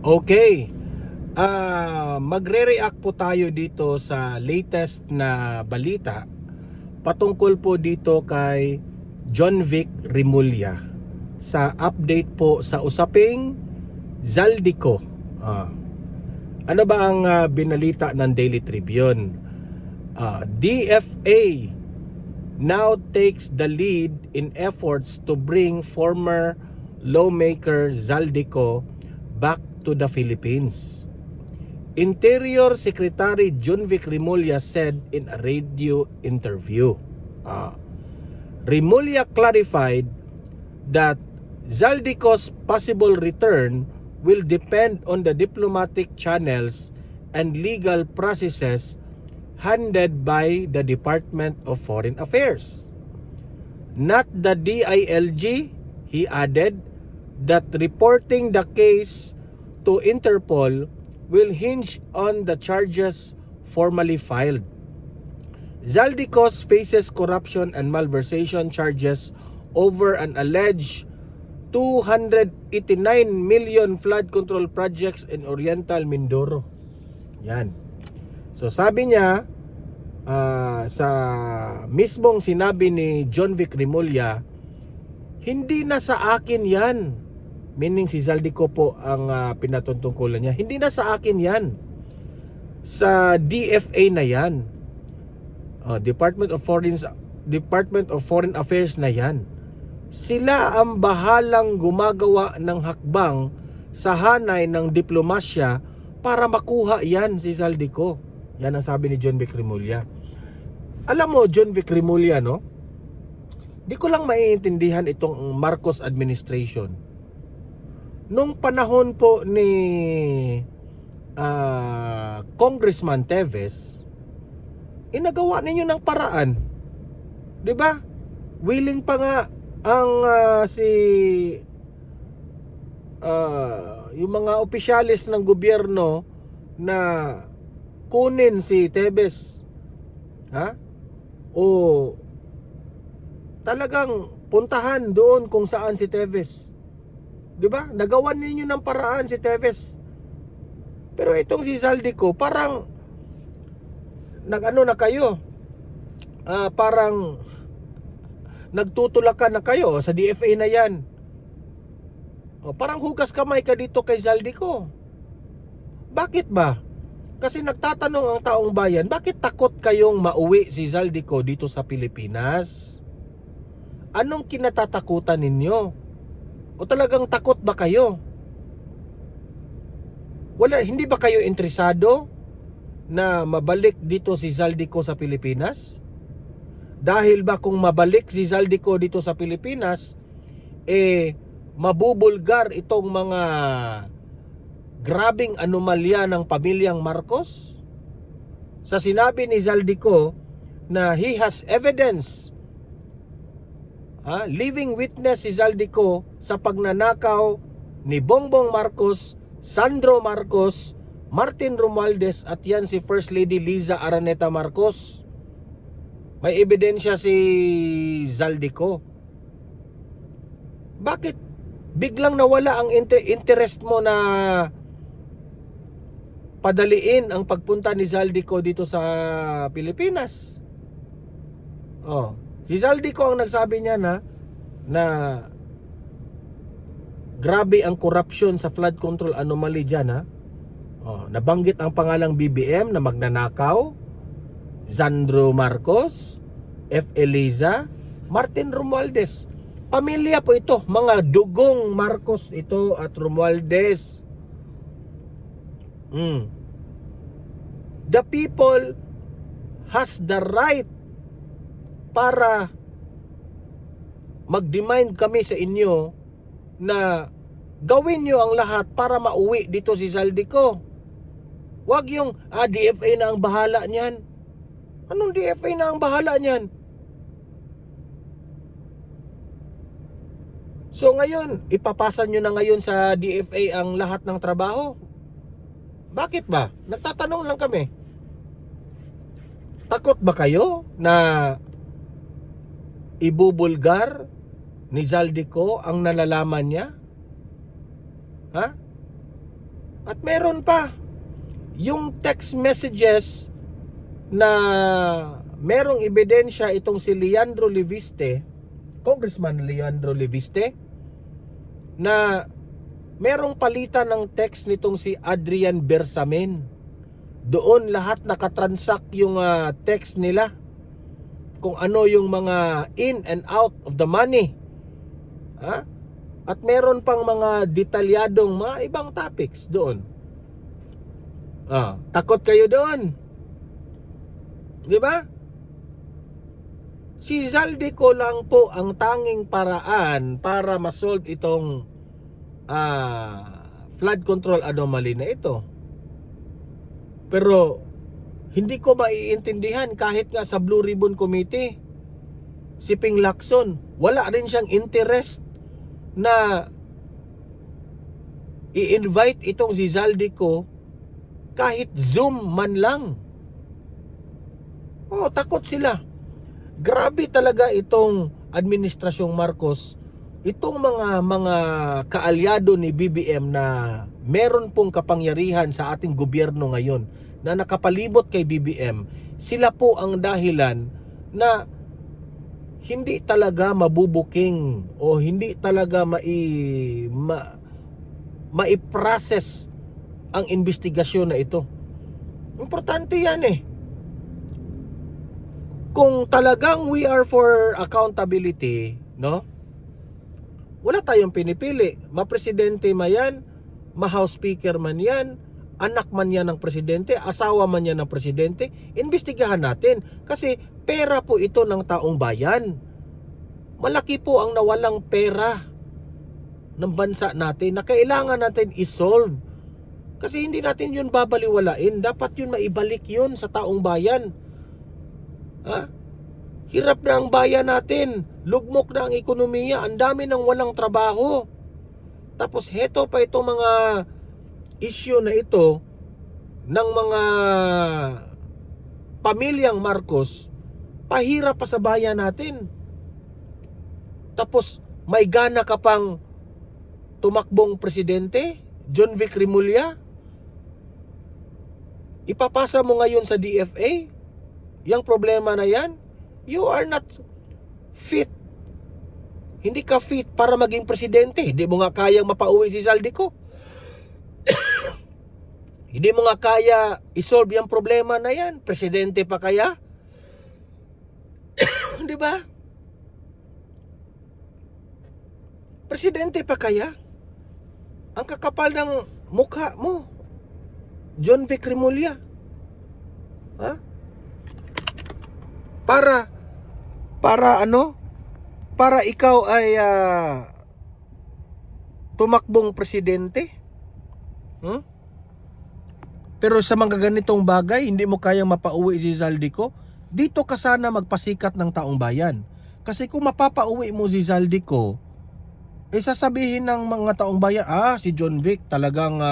Okay. Magre-react po tayo dito sa latest na balita patungkol po dito kay John Vic Remulla sa update po sa usaping Zaldico. Ano ba ang binalita ng Daily Tribune? DFA now takes the lead in efforts to bring former lawmaker Zaldico back to the Philippines. Interior Secretary John Vic Remulla said in a radio interview. Remulla clarified that Zaldico's possible return will depend on the diplomatic channels and legal processes handled by the Department of Foreign Affairs, not the DILG. He added that reporting the case to Interpol will hinge on the charges formally filed. Zaldicos faces corruption and malversation charges over an alleged 289 million flood control projects in Oriental Mindoro. Yan. So sabi niya, sa mismong sinabi ni John Vic Remulla, hindi na sa akin yan. Meaning si Zaldico po ang pinatutungkulan niya. Hindi na sa akin yan. Sa DFA na yan. Department of Foreign Affairs na yan. Sila ang bahalang gumagawa ng hakbang sa hanay ng diplomasya para makuha yan si Zaldico. Yan ang sabi ni John Vic Remulla. Alam mo, John Vic Remulla, no? Di ko lang maiintindihan itong Marcos administration. Nung panahon po ni Congressman Teves, inagawa ninyo ng paraan. 'Di ba? Willing pa nga ang yung mga opisyalis ng gobyerno na kunin si Teves. O talagang puntahan doon kung saan si Teves. 'Di ba? Nagawan ninyo ng paraan si Teves. Pero itong si Zaldico parang nag-ano na kayo. Parang nagtutulakan na kayo sa DFA na 'yan. Parang hugas kamay ka dito kay Zaldico. Bakit ba? Kasi nagtatanong ang taong bayan, bakit takot kayong mauwi si Zaldico dito sa Pilipinas? Anong kinatatakutan ninyo? O talagang takot ba kayo? Hindi ba kayo interesado na mabalik dito si Zaldico sa Pilipinas? Dahil ba kung mabalik si Zaldico dito sa Pilipinas, mabubulgar itong mga grabing anomalya ng pamilyang Marcos? Sa sinabi ni Zaldico na he has evidence, living witness si Zaldico sa pagnanakaw ni Bongbong Marcos, Sandro Marcos, Martin Romualdez at yan si First Lady Liza Araneta Marcos. May ebidensya si Zaldico. Bakit biglang nawala ang interest mo na padaliin ang pagpunta ni Zaldico dito sa Pilipinas? Si Zaldico ang nagsabi niya na grabe ang corruption sa flood control anomaly dyan. Nabanggit ang pangalang BBM na magnanakaw, Sandro Marcos, F. Eliza, Martin Romualdez. Pamilya po ito, mga dugong Marcos ito at Romualdez. The people has the right para mag-demand kami sa inyo na gawin nyo ang lahat para mauwi dito si Zaldico. Wag yung DFA na ang bahala niyan. Anong DFA na ang bahala niyan? So ngayon, ipapasa nyo na ngayon sa DFA ang lahat ng trabaho? Bakit ba? Nagtatanong lang kami. Takot ba kayo na ibubulgar ni Zaldico ang nalalaman niya? At meron pa yung text messages na merong ebidensya itong si Leandro Leviste, Congressman Leandro Leviste, na merong palitan ng text nitong si Adrian Bersamin. Doon lahat nakatransact yung text nila, kung ano yung mga in and out of the money. At meron pang mga detalyadong mga ibang topics doon. Takot kayo doon, di ba? Si Zaldico lang po ang tanging paraan para ma-solve itong flood control anomaly na ito. Pero hindi ko maiintindihan, kahit nga sa Blue Ribbon Committee, si Ping Lacson, wala rin siyang interest na i-invite itong si Zaldico kahit Zoom man lang. Takot sila. Grabe talaga itong administrasyong Marcos, itong mga kaalyado ni BBM na meron pong kapangyarihan sa ating gobyerno ngayon, na nakapalibot kay BBM. Sila po ang dahilan na hindi talaga mabubuking o hindi talaga mai-process ang investigasyon na ito. Importante yan eh. Kung talagang we are for accountability, no? Wala tayong pinipili. Ma-presidente man yan, ma-house speaker man yan, anak man yan ng presidente, asawa man yan ng presidente, imbestigahan natin. Kasi pera po ito ng taong bayan. Malaki po ang nawalang pera ng bansa natin na kailangan natin isolve. Kasi hindi natin yun babaliwalain. Dapat yun maibalik yun sa taong bayan. Hirap na ang bayan natin. Lugmok na ang ekonomiya. Ang dami ng walang trabaho. Tapos heto pa itong mga issue na ito ng mga pamilyang Marcos, pahirap pa sa bayan natin. Tapos may gana ka pang tumakbong presidente, John Vic Remulla. Ipapasa mo ngayon sa DFA yung problema na yan. You are not fit. Hindi ka fit para maging presidente. Hindi mo nga kayang mapauwi si Zaldico. Hindi mo nga kaya isolve yung problema na yan. Presidente pa kaya? Di ba? Presidente pa kaya? Ang kakapal ng mukha mo, John Vic Remulla. Para ano? Para ikaw ay tumakbong presidente? Pero sa mga ganitong bagay, hindi mo kayang mapauwi si Zaldico, dito ka sana magpasikat ng taong bayan. Kasi kung mapapauwi mo si Zaldico, sasabihin ng mga taong bayan, si John Vic talagang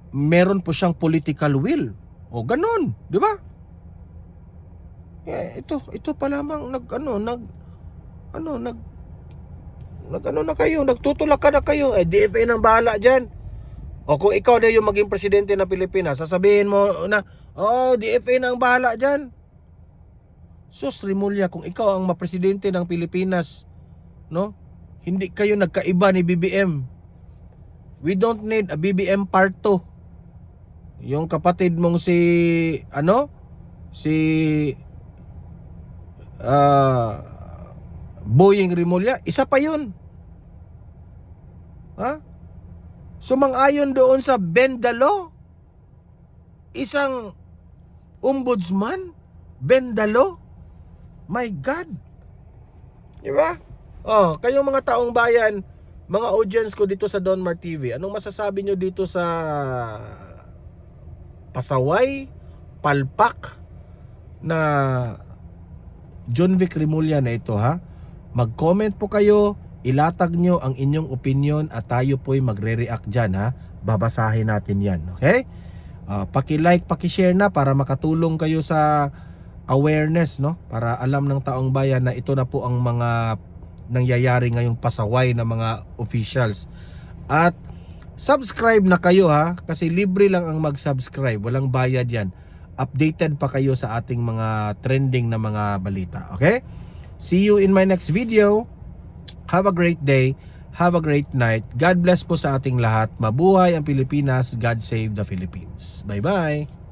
meron po siyang political will. O ganun, di ba? Ito pa lamang nagtutulak ka na kayo. DFA nang bahala dyan. O kung ikaw na yung maging presidente ng Pilipinas, sasabihin mo na, DFA nang bahala dyan. Sus Remulla, kung ikaw ang mapresidente ng Pilipinas, no? Hindi kayo nagkaiba ni BBM. We don't need a BBM part 2. Yung kapatid mong si Boying Remulla, isa pa yun. Sumang-ayon doon sa Bendalo, isang ombudsman, Bendalo. My God. Diba? Kayong mga taong bayan, mga audience ko dito sa Donmar TV, anong masasabi nyo dito sa pasaway, palpak na John Vic Remulla na ito, Mag-comment po kayo, ilatag nyo ang inyong opinion at tayo po'y magre-react dyan, babasahin natin yan, okay? Paki-like, paki-share na para makatulong kayo sa awareness, no? Para alam ng taong bayan na ito na po ang mga nangyayari ngayong pasaway ng mga officials. At subscribe na kayo ha, kasi libre lang ang mag-subscribe, walang bayad yan. Updated pa kayo sa ating mga trending na mga balita. Okay? See you in my next video. Have a great day. Have a great night. God bless po sa ating lahat. Mabuhay ang Pilipinas. God save the Philippines. Bye-bye.